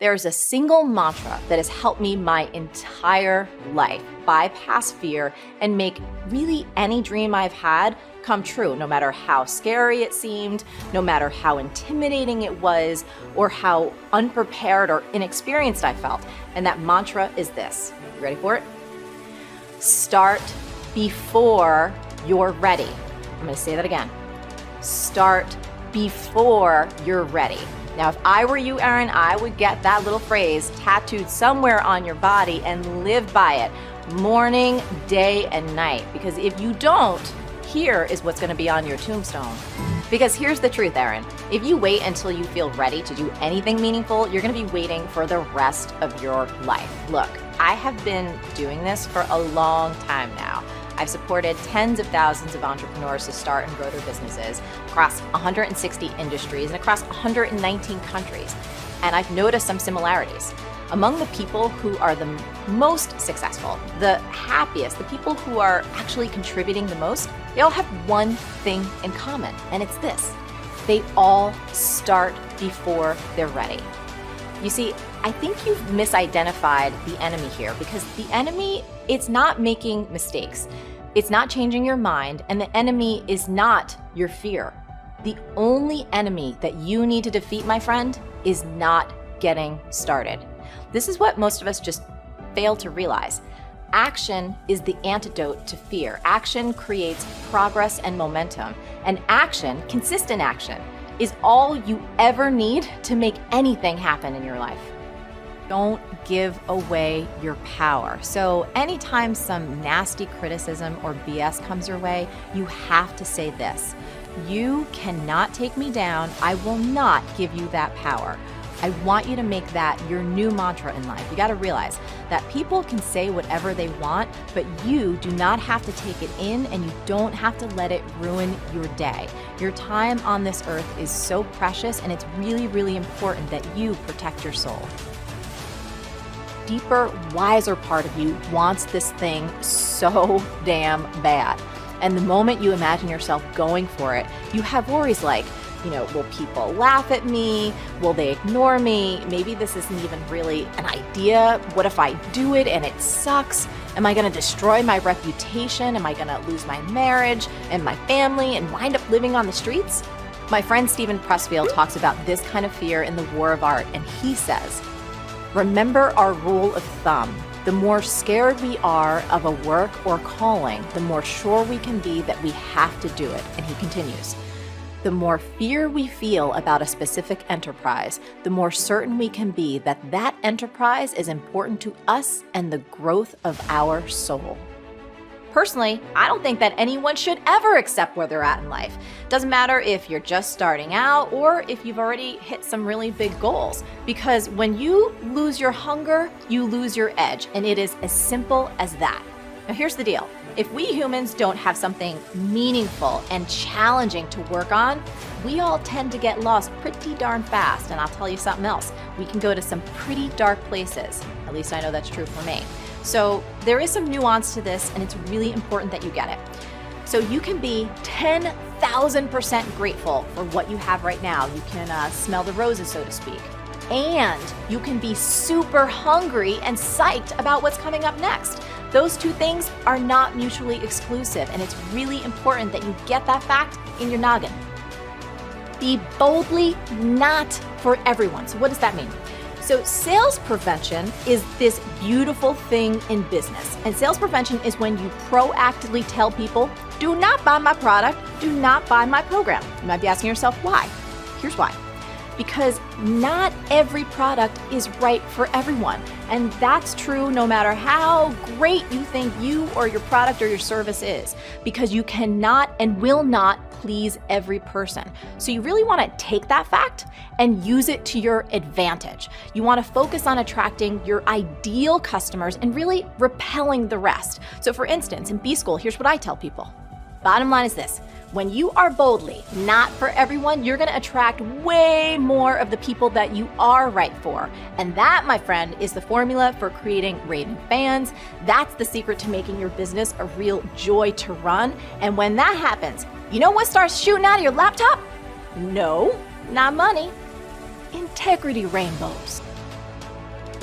There's a single mantra that has helped me my entire life bypass fear and make really any dream I've had come true, no matter how scary it seemed, no matter how intimidating it was, or how unprepared or inexperienced I felt. And that mantra is this. You ready for it? Start before you're ready. I'm going to say that again. Start before you're ready. Now, if I were you, Erin, I would get that little phrase tattooed somewhere on your body and live by it morning, day, and night. Because if you don't, here is what's going to be on your tombstone. Because here's the truth, Erin. If you wait until you feel ready to do anything meaningful, you're going to be waiting for the rest of your life. Look, I have been doing this for a long time now. I've supported tens of thousands of entrepreneurs to start and grow their businesses across 160 industries and across 119 countries. And I've noticed some similarities. Among the people who are the most successful, the happiest, the people who are actually contributing the most, they all have one thing in common, and it's this. They all start before they're ready. You see, I think you've misidentified the enemy here, because the enemy, it's not making mistakes. It's not changing your mind, and the enemy is not your fear. The only enemy that you need to defeat, my friend, is not getting started. This is what most of us just fail to realize. Action is the antidote to fear. Action creates progress and momentum. And action, consistent action, is all you ever need to make anything happen in your life. Don't give away your power. So anytime some nasty criticism or BS comes your way, you have to say this: you cannot take me down. I will not give you that power. I want you to make that your new mantra in life. You got to realize that people can say whatever they want, but you do not have to take it in, and you don't have to let it ruin your day. Your time on this earth is so precious, and it's really, really important that you protect your soul. Deeper, wiser part of you wants this thing so damn bad. And the moment you imagine yourself going for it, you have worries like, will people laugh at me? Will they ignore me? Maybe this isn't even really an idea. What if I do it and it sucks? Am I going to destroy my reputation? Am I going to lose my marriage and my family and wind up living on the streets? My friend Stephen Pressfield talks about this kind of fear in The War of Art, and he says, remember our rule of thumb. The more scared we are of a work or calling, the more sure we can be that we have to do it. And he continues, the more fear we feel about a specific enterprise, the more certain we can be that that enterprise is important to us and the growth of our soul. Personally, I don't think that anyone should ever accept where they're at in life. Doesn't matter if you're just starting out or if you've already hit some really big goals. Because when you lose your hunger, you lose your edge. And it is as simple as that. Now here's the deal. If we humans don't have something meaningful and challenging to work on, we all tend to get lost pretty darn fast. And I'll tell you something else. We can go to some pretty dark places. At least I know that's true for me. So there is some nuance to this, and it's really important that you get it. So you can be 10,000% grateful for what you have right now. You can smell the roses, so to speak. And you can be super hungry and psyched about what's coming up next. Those two things are not mutually exclusive, and it's really important that you get that fact in your noggin. Be boldly not for everyone. So what does that mean? So sales prevention is this beautiful thing in business. And sales prevention is when you proactively tell people, do not buy my product, do not buy my program. You might be asking yourself, why? Here's why. Because not every product is right for everyone. And that's true no matter how great you think you or your product or your service is, because you cannot and will not please every person. So you really want to take that fact and use it to your advantage. You want to focus on attracting your ideal customers and really repelling the rest. So for instance, in B-School, here's what I tell people. Bottom line is this. When you are boldly not for everyone, you're going to attract way more of the people that you are right for. And that, my friend, is the formula for creating raving fans. That's the secret to making your business a real joy to run. And when that happens, you know what starts shooting out of your laptop? No, not money. Integrity rainbows.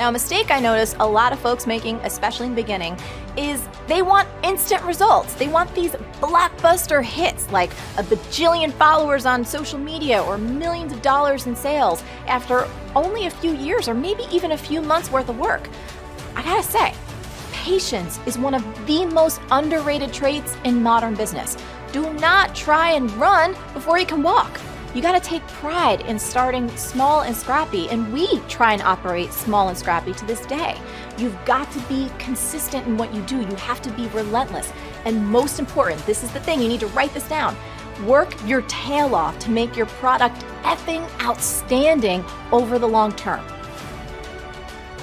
Now, a mistake I notice a lot of folks making, especially in the beginning, is they want instant results. They want these blockbuster hits like a bajillion followers on social media or millions of dollars in sales after only a few years or maybe even a few months worth of work. I gotta say, patience is one of the most underrated traits in modern business. Do not try and run before you can walk. You got to take pride in starting small and scrappy, and we try and operate small and scrappy to this day. You've got to be consistent in what you do. You have to be relentless. And most important, this is the thing, you need to write this down. Work your tail off to make your product effing outstanding over the long term.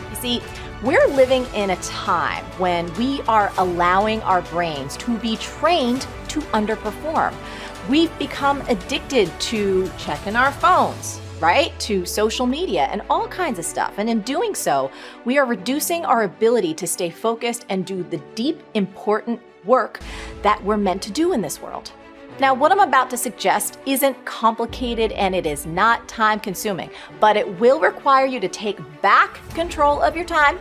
You see, we're living in a time when we are allowing our brains to be trained to underperform. We've become addicted to checking our phones, right? To social media and all kinds of stuff. And in doing so, we are reducing our ability to stay focused and do the deep, important work that we're meant to do in this world. Now, what I'm about to suggest isn't complicated and it is not time consuming, but it will require you to take back control of your time,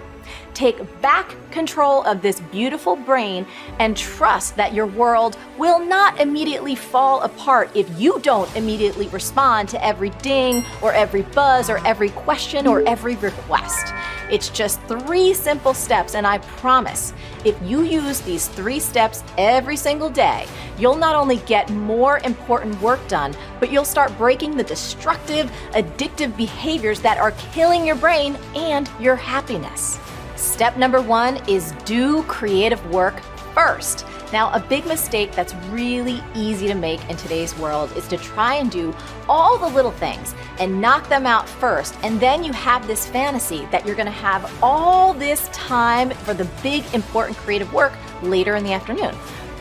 take back control of this beautiful brain, and trust that your world will not immediately fall apart if you don't immediately respond to every ding or every buzz or every question or every request. It's just 3 simple steps, and I promise if you use these 3 steps every single day, you'll not only get more important work done, but you'll start breaking the destructive, addictive behaviors that are killing your brain and your happiness. Step number 1 is do creative work first. Now, a big mistake that's really easy to make in today's world is to try and do all the little things and knock them out first, and then you have this fantasy that you're going to have all this time for the big, important creative work later in the afternoon.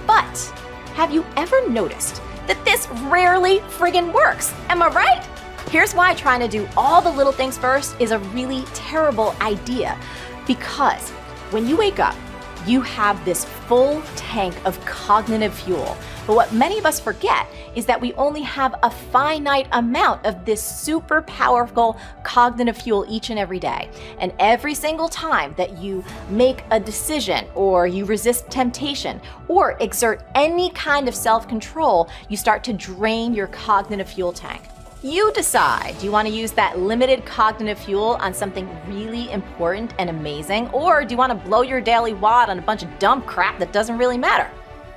But have you ever noticed that this rarely friggin' works? Am I right? Here's why trying to do all the little things first is a really terrible idea. Because when you wake up, you have this full tank of cognitive fuel. But what many of us forget is that we only have a finite amount of this super powerful cognitive fuel each and every day. And every single time that you make a decision or you resist temptation or exert any kind of self-control, you start to drain your cognitive fuel tank. You decide, do you want to use that limited cognitive fuel on something really important and amazing, or do you want to blow your daily wad on a bunch of dumb crap that doesn't really matter?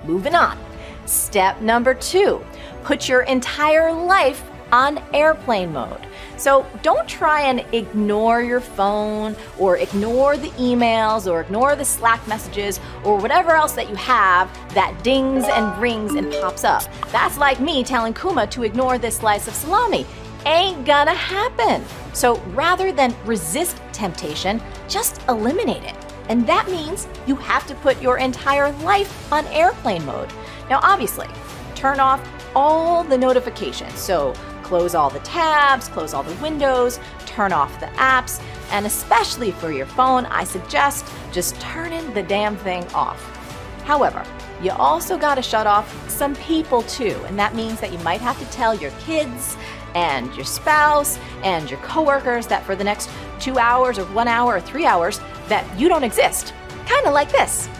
Moving on. Step number 2, put your entire life on airplane mode. So don't try and ignore your phone or ignore the emails or ignore the Slack messages or whatever else that you have that dings and rings and pops up. That's like me telling Kuma to ignore this slice of salami. Ain't gonna happen. So rather than resist temptation, just eliminate it. And that means you have to put your entire life on airplane mode. Now, obviously, turn off all the notifications. So close all the tabs, close all the windows, turn off the apps, and especially for your phone, I suggest just turning the damn thing off. However, you also got to shut off some people too, and that means that you might have to tell your kids and your spouse and your coworkers that for the next 2 hours or 1 hour or 3 hours that you don't exist. Kind of like this.